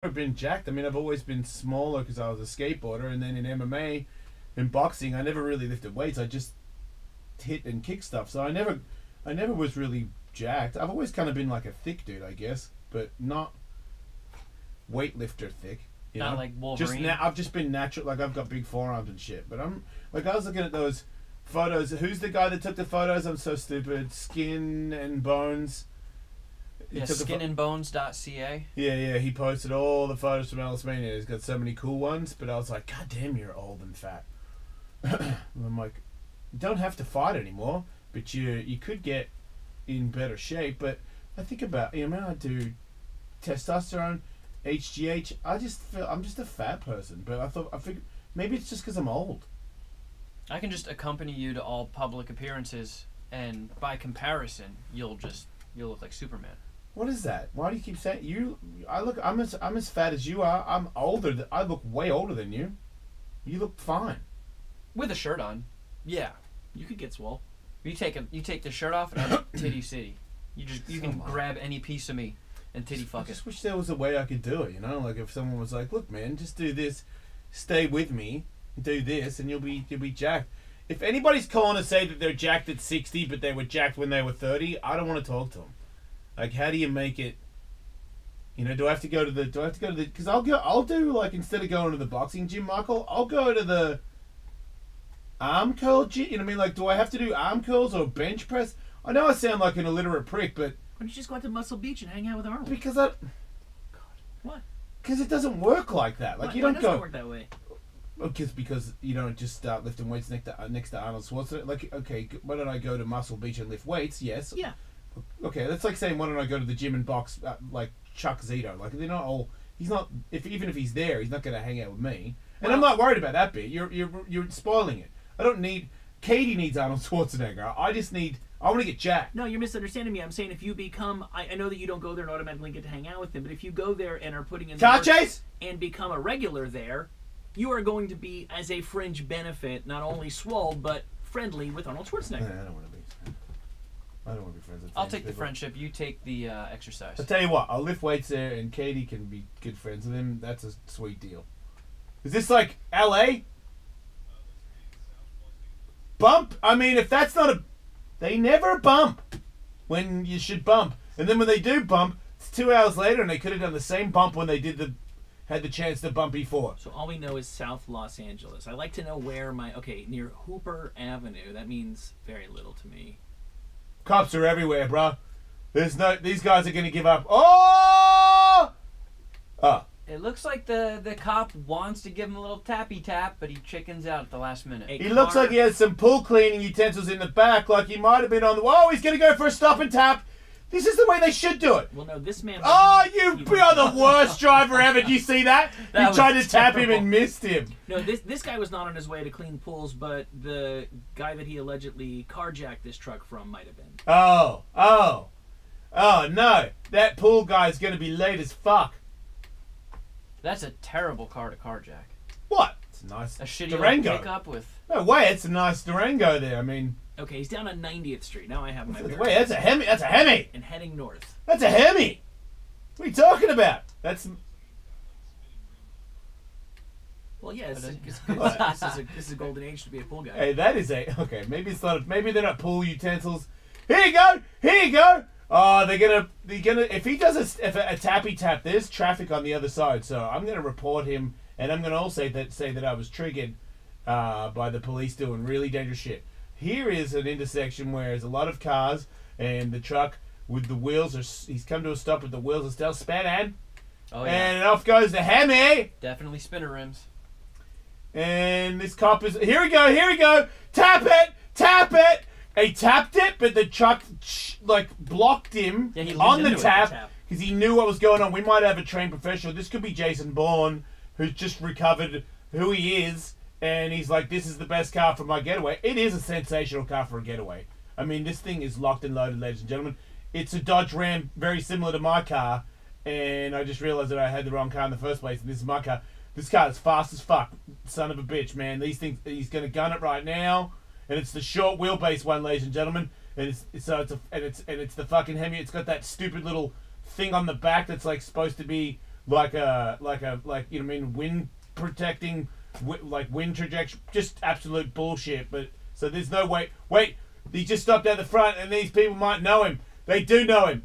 never been jacked. I mean, I've always been smaller because I was a skateboarder, and then in MMA, in boxing, I never really lifted weights. I just hit and kick stuff. So I never was really jacked. I've always kind of been like a thick dude, I guess, but not weightlifter thick. You Not know? like Wolverine. I've just been natural. Like I've got big forearms and shit. But I'm like I was looking at those photos. Who's the guy that took the photos? I'm so stupid. Skin and Bones. Yeah, skinandbones.ca. Yeah. He posted all the photos from Ellis Mania. He's got so many cool ones. But I was like, God damn, you're old and fat. And I'm like, you don't have to fight anymore, but you could get in better shape. But I think about I do testosterone, HGH. I just feel I'm just a fat person. But I figured maybe it's just because I'm old. I can just accompany you to all public appearances, and by comparison, you'll look like Superman. What is that? Why do you keep saying you? I'm as fat as you are. I'm older. I look way older than you. You look fine. With a shirt on. Yeah. You could get swole. You take the shirt off and I'm titty city. You can grab any piece of me and titty fuck I it. just wish there was a way I could do it. Like if someone was like, "Look, man, just do this. Stay with me. Do this, and you'll be jacked." If anybody's calling to say that they're jacked at 60, but they were jacked when they were 30, I don't want to talk to them. Like, how do you make it? Do I have to go to the? Because I'll do like instead of going to the boxing gym, Michael, I'll go to the arm curl gym. You know what I mean? Like, do I have to do arm curls or bench press? I know I sound like an illiterate prick, but Why don't you just go out to Muscle Beach and hang out with Arnold? because What? it doesn't work like that. Like you Why don't doesn't go. it work that way? Because you don't just start lifting weights next to Arnold Schwarzenegger. Like, okay, why don't I go to Muscle Beach and lift weights? Yes. Yeah. Okay, that's like saying why don't I go to the gym and box like Chuck Zito? Like they're not all. He's not. Even if he's there, he's not going to hang out with me. And I'm not worried about that bit. You're spoiling it. I don't need. Katie needs Arnold Schwarzenegger. I just need. I want to get jacked. No, you're misunderstanding me. I'm saying if you become, I know that you don't go there and automatically get to hang out with him, but if you go there and are putting in the Car work chase and become a regular there, you are going to be, as a fringe benefit, not only swole, but friendly with Arnold Schwarzenegger. I don't want to be. I don't want to be friends with. I'll take the friendship. You take the exercise. I'll tell you what. I'll lift weights there, and Katie can be good friends with him. That's a sweet deal. Is this like L.A.? Bump? I mean, if that's not a... They never bump when you should bump. And then when they do bump, it's 2 hours later and they could have done the same bump when they had the chance to bump before. So all we know is South Los Angeles. I like to know where near Hooper Avenue. That means very little to me. Cops are everywhere, bro. These guys are going to give up. Oh! Oh. It looks like the cop wants to give him a little tappy tap, but he chickens out at the last minute. He looks like he has some pool cleaning utensils in the back, like he might have been on the... Whoa, he's going to go for a stop and tap. This is the way they should do it. Well, no, this man... Oh, you are the worst driver ever. Did you see that? He tried to tap him and missed him. No, this guy was not on his way to clean pools, but the guy that he allegedly carjacked this truck from might have been. Oh, no. That pool guy's going to be late as fuck. That's a terrible car to carjack. What? It's a nice A shitty Durango. pickup with... No way, it's a nice Durango there. I mean... Okay, he's down on 90th Street. Now I have my... Wait, that's a Hemi. That's a Hemi. And heading north. That's a Hemi. What are you talking about? That's... Well, yeah, this is a golden age to be a pool guy. Hey, that is a... Okay, maybe it's not... Maybe they're not pool utensils. Here you go. Oh, they're gonna. If he does a tappy tap, there's traffic on the other side. So I'm gonna report him, and I'm gonna also say that I was triggered by the police doing really dangerous shit. Here is an intersection where there's a lot of cars, and the truck with the wheels he's come to a stop with the wheels are still spinning. Oh yeah. And off goes the Hemi. Definitely spinner rims. And this cop is... Here we go. Tap it. He tapped it, but the truck blocked him on the tap because he knew what was going on. We might have a trained professional. This could be Jason Bourne, who's just recovered who he is, and he's like, this is the best car for my getaway. It is a sensational car for a getaway. I mean, this thing is locked and loaded, ladies and gentlemen. It's a Dodge Ram, very similar to my car, and I just realized that I had the wrong car in the first place, and this is my car. This car is fast as fuck. Son of a bitch, man. These things, he's going to gun it right now. And it's the short wheelbase one, ladies and gentlemen. And it's the fucking Hemi. It's got that stupid little thing on the back that's like supposed to be like you know what I mean, wind protecting, like wind trajectory, just absolute bullshit. But so there's no way. Wait, he just stopped at the front, and these people might know him. They do know him.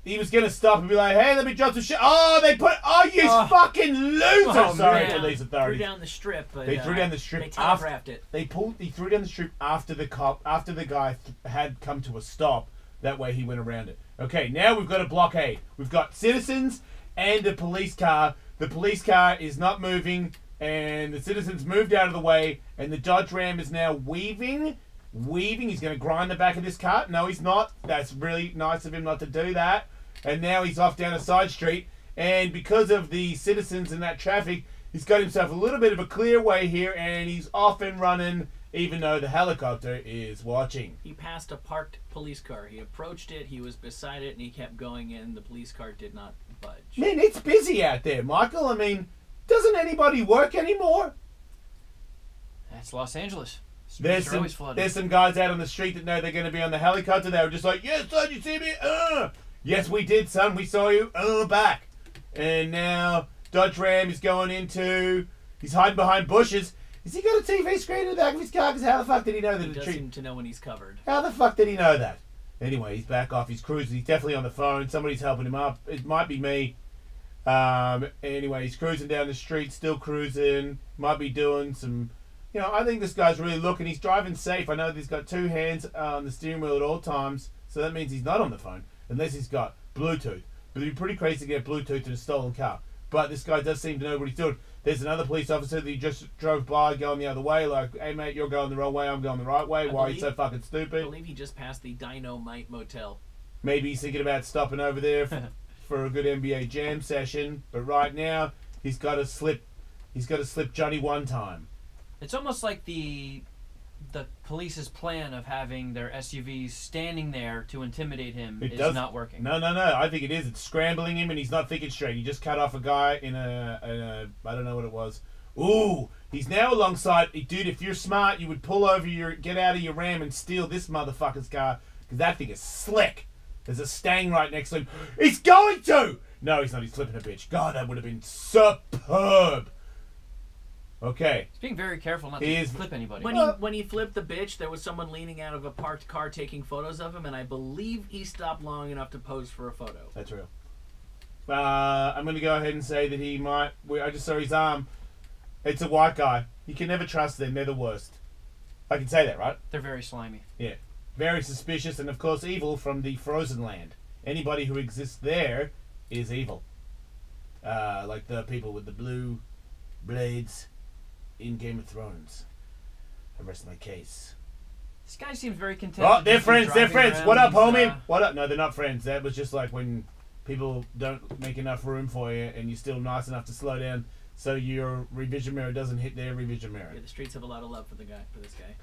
He was gonna stop and be like, "Hey, let me drop some shit." Oh, they put. Oh, you fucking loser! Sorry to these authorities. Threw down the strip. But, they threw down the strip. They telegraphed it. He threw down the strip after the guy had come to a stop. That way he went around it. Okay, now we've got a blockade. We've got citizens and a police car. The police car is not moving, and the citizens moved out of the way, and the Dodge Ram is now weaving. He's going to grind the back of this car. No, he's not. That's really nice of him not to do that. And now he's off down a side street. And because of the citizens and that traffic, he's got himself a little bit of a clear way here. And he's off and running, even though the helicopter is watching. He passed a parked police car. He approached it. He was beside it. And he kept going in. The police car did not budge. Man, it's busy out there, Michael. I mean, doesn't anybody work anymore? That's Los Angeles. There's some guys out on the street that know they're going to be on the helicopter. They were just like, "Yes, son, you see me? Yes, we did, son. We saw you. Back." And now Dodge Ram is going into. He's hiding behind bushes. Has he got a TV screen in the back of his car? Because how the fuck did he know that? He does seem to know when he's covered. How the fuck did he know that? Anyway, he's back off. He's cruising. He's definitely on the phone. Somebody's helping him up. It might be me. Anyway, he's cruising down the street, still cruising. Might be doing some. You know, I think this guy's really looking. He's driving safe. I know that he's got two hands on the steering wheel at all times, so that means he's not on the phone, unless he's got Bluetooth. But it'd be pretty crazy to get Bluetooth in a stolen car. But this guy does seem to know what he's doing. There's another police officer that he just drove by going the other way, like, "Hey, mate, you're going the wrong way, I'm going the right way. Why are you so fucking stupid?" I believe he just passed the Dynamite Motel. Maybe he's thinking about stopping over there for a good NBA Jam session. But right now, he's got to slip Johnny one time. It's almost like the police's plan of having their SUVs standing there to intimidate him is not working. No. I think it is. It's scrambling him, and he's not thinking straight. He just cut off a guy in a I don't know what it was. Ooh, he's now alongside. Dude, if you're smart, you would pull over get out of your Ram and steal this motherfucker's car, because that thing is slick. There's a Stang right next to him. He's going to! No, he's not. He's flipping a bitch. God, that would have been superb. Okay. He's being very careful not to flip anybody. When he flipped the bitch, there was someone leaning out of a parked car taking photos of him, and I believe he stopped long enough to pose for a photo. That's real. I'm going to go ahead and say that he might... I just saw his arm. It's a white guy. You can never trust them. They're the worst. I can say that, right? They're very slimy. Yeah. Very suspicious, and of course evil from the Frozen Land. Anybody who exists there is evil. Like the people with the blue blades in Game of Thrones. I rest my case. This guy seems very content. Oh, they're friends. What up, homie? What up? No, they're not friends. That was just like when people don't make enough room for you, and you're still nice enough to slow down so your revision mirror doesn't hit their revision mirror. Yeah, the streets have a lot of love for this guy.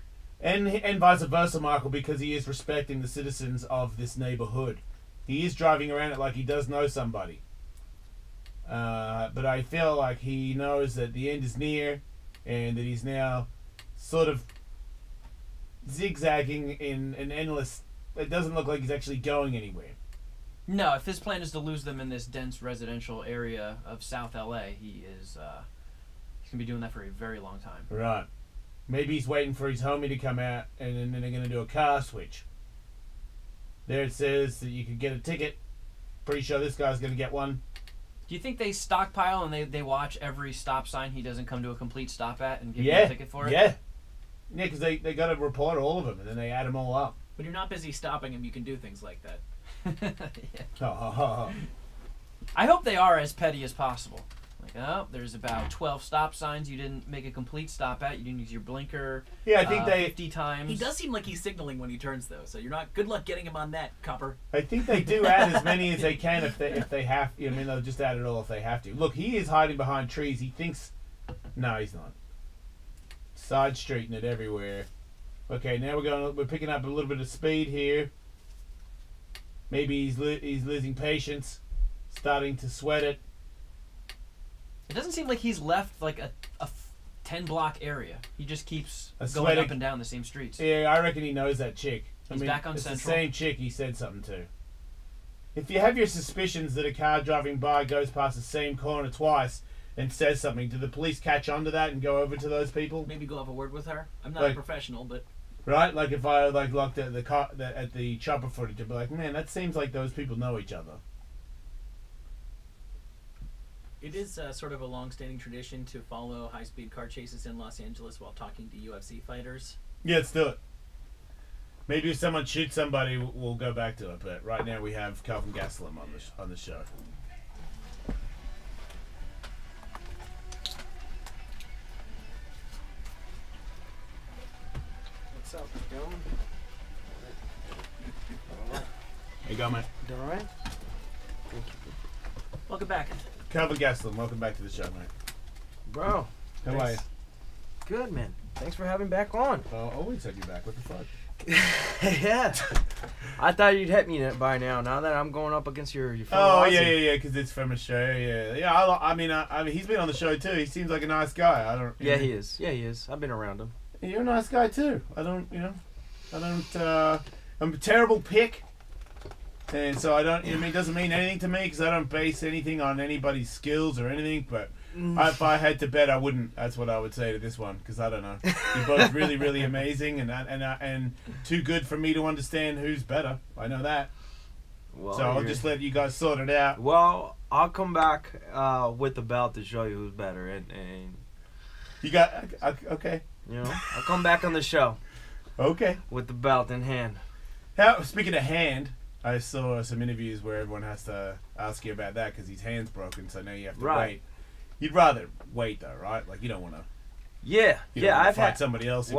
And vice versa, Michael, because he is respecting the citizens of this neighborhood. He is driving around it like he does know somebody. But I feel like he knows that the end is near, and that he's now sort of zigzagging in an endless... It doesn't look like he's actually going anywhere. No, if his plan is to lose them in this dense residential area of South LA, he's going to be doing that for a very long time. Right. Maybe he's waiting for his homie to come out, and then they're going to do a car switch. There it says that you could get a ticket. Pretty sure this guy's going to get one. Do you think they stockpile and they watch every stop sign he doesn't come to a complete stop at and give him a ticket for it? Yeah, because they got to report all of them, and then they add them all up. When you're not busy stopping him, you can do things like that. Yeah. I hope they are as petty as possible. Like, oh, there's about 12 stop signs you didn't make a complete stop at. You didn't use your blinker. Yeah, I think 50 times. He does seem like he's signaling when he turns, though. So you're not. Good luck getting him on that, copper. I think they do add as many as they can if they have. I mean, they'll just add it all if they have to. Look, he is hiding behind trees. He thinks. No, he's not. Side streeting it everywhere. Okay, now we're picking up a little bit of speed here. Maybe he's losing patience, starting to sweat it. It doesn't seem like he's left like a 10-block area. He just keeps going up and down the same streets. Yeah, I reckon he knows that chick. He's back on it's Central. The same chick he said something to. if you have your suspicions that a car driving by goes past the same corner twice and says something, do the police catch on to that and go over to those people? Maybe go have a word with her. I'm not a professional, but right, like if I looked at the car at the chopper footage, I'd be like, man, that seems like those people know each other. it is sort of a long-standing tradition to follow high-speed car chases in Los Angeles while talking to UFC fighters. Yeah, let's do it. Maybe if someone shoots somebody, we'll go back to it. But right now we have Kelvin on the show. What's up, Kelvin? How you going, mate? Doing all right? Thank you. Welcome back. Kelvin Gastelum, welcome back to the show, mate. Bro. How are you? Good, man. Thanks for having me back on. I'll always have you back. What the fuck? Yeah. I thought you'd hit me by now. Now that I'm going up against your fellow Oh, Aussie. yeah, because it's from a show. Yeah. I mean, he's been on the show too. He seems like a nice guy. Yeah, he is. Yeah, he is. I've been around him. You're a nice guy too. I'm a terrible pick. And so it doesn't mean anything to me because I don't base anything on anybody's skills or anything. But if I had to bet, I wouldn't. That's what I would say to this one because I don't know. You're both really, really amazing and too good for me to understand who's better. I know that. Well, So I'll just let you guys sort it out. Well, I'll come back with the belt to show you who's better, and You got okay. you know, I'll come back on the show Okay. with the belt in hand. Speaking of hand, I saw some interviews where everyone has to ask you about that because his hand's broken, so now you have to wait. You'd rather wait though, right? Like you don't want to. Yeah, You don't wanna I've fight had somebody else.